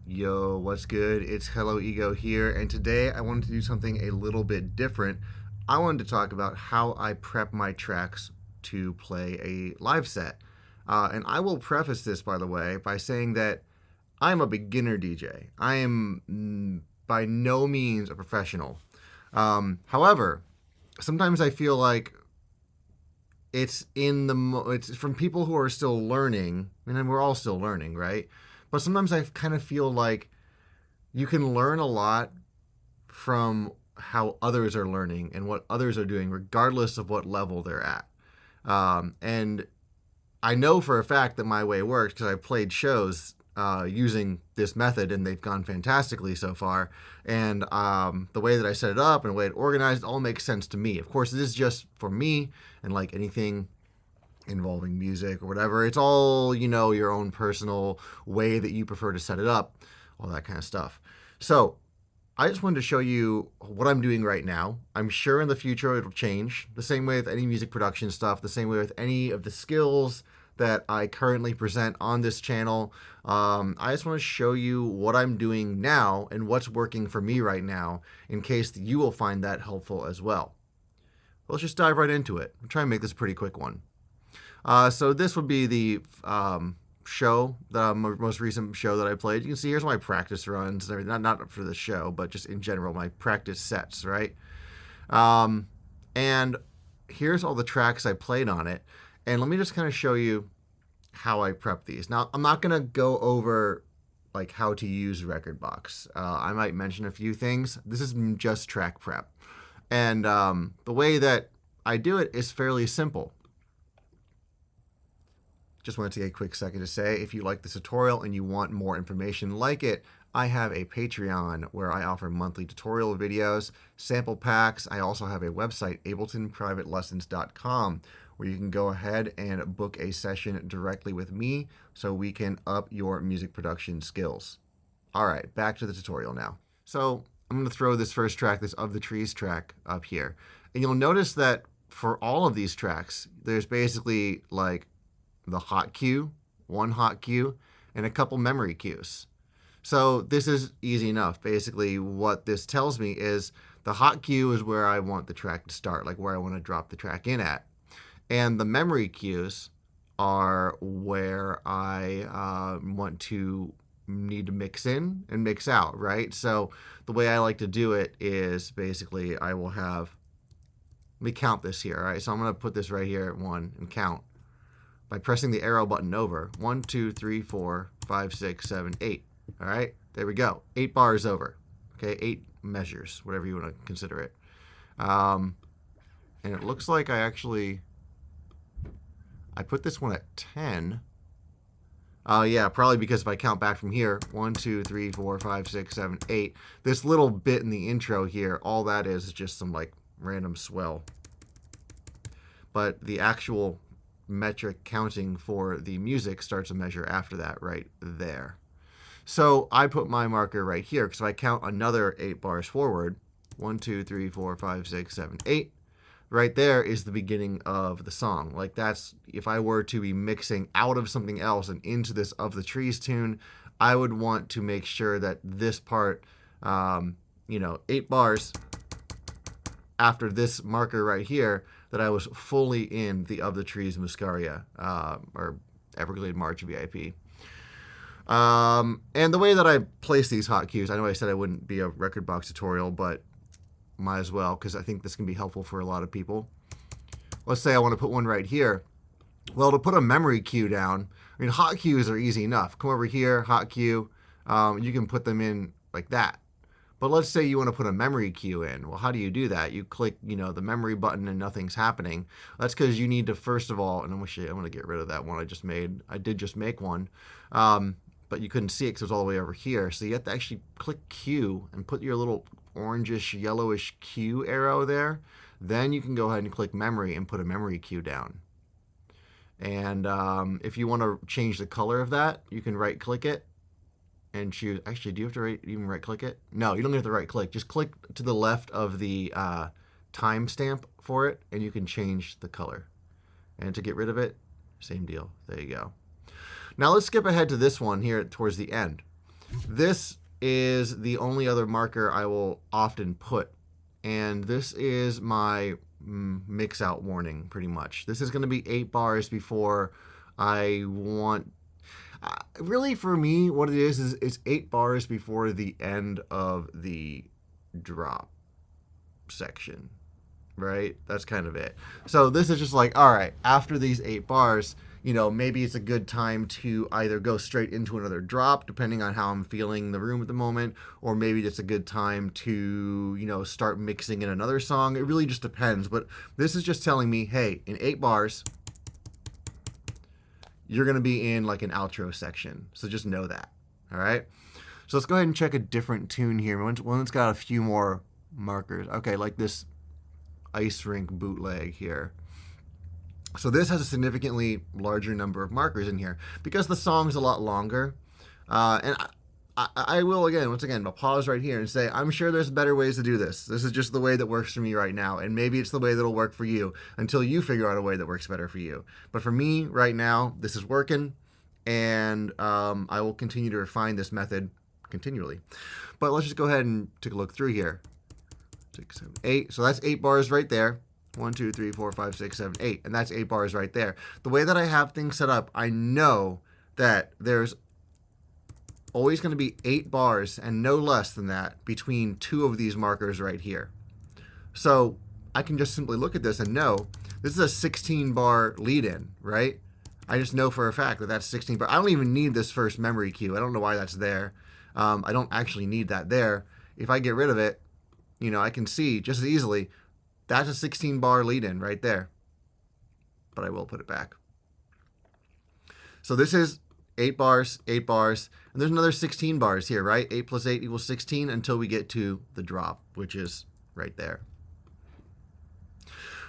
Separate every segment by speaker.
Speaker 1: Yo, what's good? It's Hello Ego here, and today I wanted to do something a little bit different. I wanted to talk about how I prep my tracks to play a live set. And I will preface this, by the way, by saying that I'm a beginner DJ. I am by no means a professional. However, sometimes I feel like it's from people who are still learning, and then we're all still learning, right? But sometimes I kind of feel like you can learn a lot from how others are learning and what others are doing, regardless of what level they're at. And I know for a fact that my way works because I've played shows using this method and they've gone fantastically so far. And the way that I set it up and the way it organized all makes sense to me. Of course, this is just for me, and like anything involving music or whatever, it's all, your own personal way that you prefer to set it up, all that kind of stuff. So I just wanted to show you what I'm doing right now. I'm sure in the future it'll change. The same way with any music production stuff, the same way with any of the skills that I currently present on this channel. I just want to show you what I'm doing now and what's working for me right now in case you will find that helpful as well. Let's just dive right into it. I'll try and make this a pretty quick one. So this would be the show, the most recent show that I played. You can see here's my practice runs and everything. Not for the show, but just in general, my practice sets, right? And here's all the tracks I played on it. And let me just kind of show you how I prep these. Now, I'm not going to go over like how to use Rekordbox. I might mention a few things. This is just track prep. And the way that I do it is fairly simple. Just wanted to take a quick second to say, if you like this tutorial and you want more information like it, I have a Patreon where I offer monthly tutorial videos, sample packs. I also have a website, abletonprivatelessons.com, where you can go ahead and book a session directly with me so we can up your music production skills. All right, back to the tutorial now. So I'm going to throw this first track, this Of the Trees track, up here. And you'll notice that for all of these tracks, there's basically like the hot cue, one hot cue, and a couple memory cues. So this is easy enough. Basically, what this tells me is the hot cue is where I want the track to start, like where I want to drop the track in at. And the memory cues are where I need to mix in and mix out, right? So the way I like to do it is basically I will have, let me count this here, all right? So I'm going to put this right here at 1 and count by pressing the arrow button over. 1, 2, 3, 4, 5, 6, 7, 8. All right, there we go. 8 bars over. Okay, 8 measures, whatever you want to consider it. And it looks like I put this one at 10. Yeah, probably because if I count back from here, 1, 2, 3, 4, 5, 6, 7, 8. This little bit in the intro here, all that is just some like random swell. But the actual metric counting for the music starts a measure after that right there. So I put my marker right here because if I count another 8 bars forward, 1, 2, 3, 4, 5, 6, 7, 8, right there is the beginning of the song. Like that's, if I were to be mixing out of something else and into this Of the Trees tune, I would want to make sure that this part, 8 bars after this marker right here, that I was fully in the Of the Trees Muscaria, or Everglade March VIP. And the way that I place these hot cues, I know I said I wouldn't be a Rekordbox tutorial, but might as well, because I think this can be helpful for a lot of people. Let's say I want to put one right here. Well, to put a memory cue down, I mean, hot cues are easy enough. Come over here, hot cue. You can put them in like that. But let's say you want to put a memory cue in. Well, how do you do that? You click, the memory button and nothing's happening. That's because you need to, first of all, and I'm going to get rid of that one I just made. I did just make one, but you couldn't see it because it was all the way over here. So you have to actually click cue and put your little orangish, yellowish cue arrow there. Then you can go ahead and click memory and put a memory cue down. And if you want to change the color of that, you can right click it and choose. Actually, do you have to even right click it? No, you don't have to right click. Just click to the left of the timestamp for it and you can change the color. And to get rid of it, same deal. There you go. Now let's skip ahead to this one here towards the end. This is the only other marker I will often put. And this is my mix out warning, pretty much. This is going to be 8 bars before I want. Really, for me, what it is it's 8 bars before the end of the drop section, right? That's kind of it. So this is just like, all right, after these 8 bars, maybe it's a good time to either go straight into another drop, depending on how I'm feeling the room at the moment, or maybe it's a good time to, start mixing in another song. It really just depends. But this is just telling me, hey, in 8 bars, you're going to be in like an outro section. So just know that. All right. So let's go ahead and check a different tune here. One that's got a few more markers. Okay, like this ice rink bootleg here. So this has a significantly larger number of markers in here because the song's a lot longer. And I will, once again, I'll pause right here and say, I'm sure there's better ways to do this. This is just the way that works for me right now. And maybe it's the way that'll work for you until you figure out a way that works better for you. But for me right now, this is working. And I will continue to refine this method continually. But let's just go ahead and take a look through here. 6, 7, 8. So that's 8 bars right there. 1, 2, 3, 4, 5, 6, 7, 8. And that's 8 bars right there. The way that I have things set up, I know that there's always going to be 8 bars and no less than that between 2 of these markers right here. So I can just simply look at this and know this is a 16 bar lead in, right? I just know for a fact that that's 16 bar. I don't even need this first memory cue. I don't know why that's there. I don't actually need that there. If I get rid of it, I can see just as easily that's a 16 bar lead in right there. But I will put it back. So this is 8 bars, 8 bars, and there's another 16 bars here, right? 8 plus 8 equals 16 until we get to the drop, which is right there.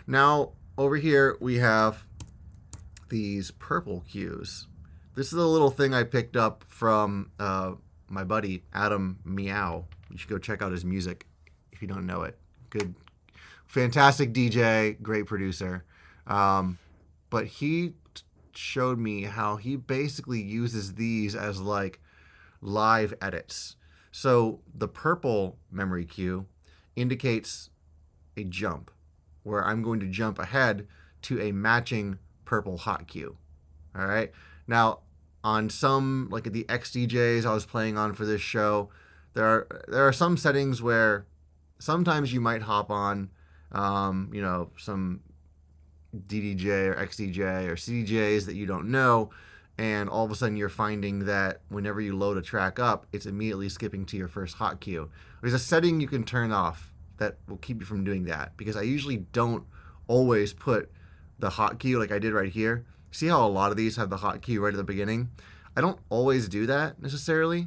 Speaker 1: Now, over here, we have these purple cues. This is a little thing I picked up from my buddy, Adam Meow. You should go check out his music if you don't know it. Good, fantastic DJ, great producer. But he showed me how he basically uses these as like live edits. So the purple memory cue indicates a jump where I'm going to jump ahead to a matching purple hot cue. All right. Now on some, like at the XDJs I was playing on for this show, there are some settings where sometimes you might hop on, some DDJ or XDJ or CDJs that you don't know, and all of a sudden you're finding that whenever you load a track up, it's immediately skipping to your first hot cue. There's a setting you can turn off that will keep you from doing that, because I usually don't always put the hot cue like I did right here. See how a lot of these have the hot cue right at the beginning? I don't always do that necessarily.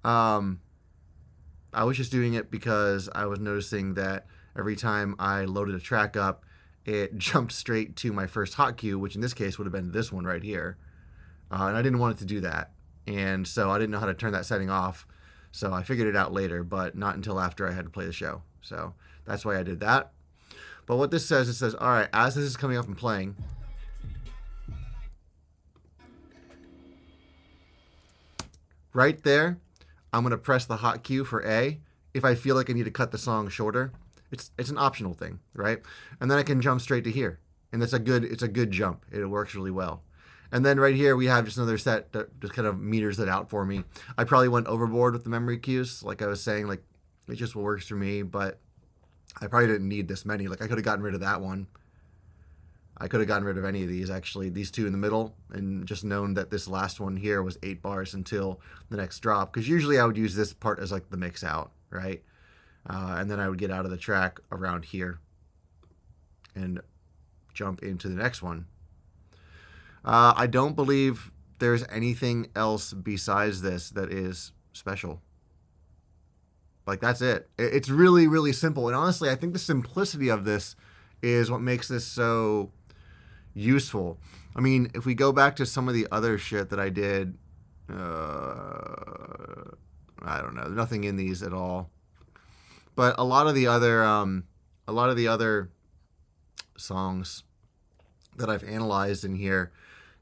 Speaker 1: I was just doing it because I was noticing that every time I loaded a track up, it jumped straight to my first hot cue, which in this case would have been this one right here. And I didn't want it to do that. And so I didn't know how to turn that setting off. So I figured it out later, but not until after I had to play the show. So that's why I did that. But what this says, it says, all right, as this is coming up and playing, right there, I'm going to press the hot cue for A if I feel like I need to cut the song shorter. It's an optional thing, right? And then I can jump straight to here. And it's a good jump. It works really well. And then right here we have just another set that just kind of meters it out for me. I probably went overboard with the memory cues. Like I was saying, like it just works for me, but I probably didn't need this many. Like I could have gotten rid of that one. I could have gotten rid of any of these, actually, these 2 in the middle, and just known that this last one here was 8 bars until the next drop. Because usually I would use this part as like the mix out, right? And then I would get out of the track around here and jump into the next one. I don't believe there's anything else besides this that is special. Like, that's it. It's really, really simple. And honestly, I think the simplicity of this is what makes this so useful. I mean, if we go back to some of the other shit that I did, I don't know, nothing in these at all. But a lot of the other songs that I've analyzed in here,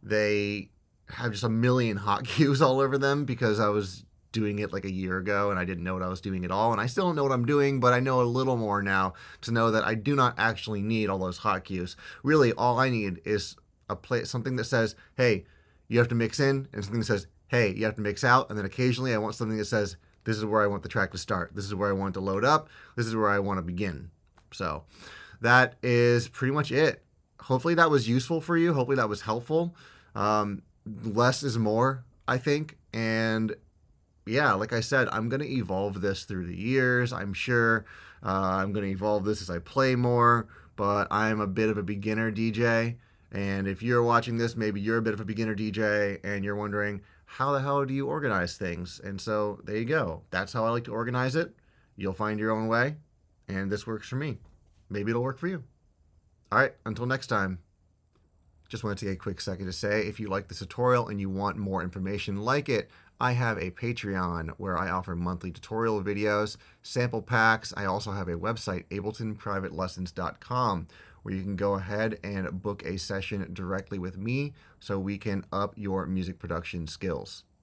Speaker 1: they have just a million hot cues all over them because I was doing it like a year ago and I didn't know what I was doing at all. And I still don't know what I'm doing, but I know a little more now to know that I do not actually need all those hot cues. Really, all I need is something that says, hey, you have to mix in, and something that says, hey, you have to mix out. And then occasionally I want something that says, this is where I want the track to start. This is where I want it to load up. This is where I want to begin. So that is pretty much it. Hopefully that was useful for you. Hopefully that was helpful. Less is more, I think. And yeah, like I said, I'm going to evolve this through the years, I'm sure. I'm going to evolve this as I play more, but I'm a bit of a beginner DJ. And if you're watching this, maybe you're a bit of a beginner DJ and you're wondering, how the hell do you organize things? And so there you go. That's how I like to organize it. You'll find your own way, and this works for me. Maybe it'll work for you. All right, until next time. Just want to take a quick second to say, if you like this tutorial and you want more information like it, I have a Patreon where I offer monthly tutorial videos, sample packs. I also have a website, abletonprivatelessons.com, where you can go ahead and book a session directly with me so we can up your music production skills.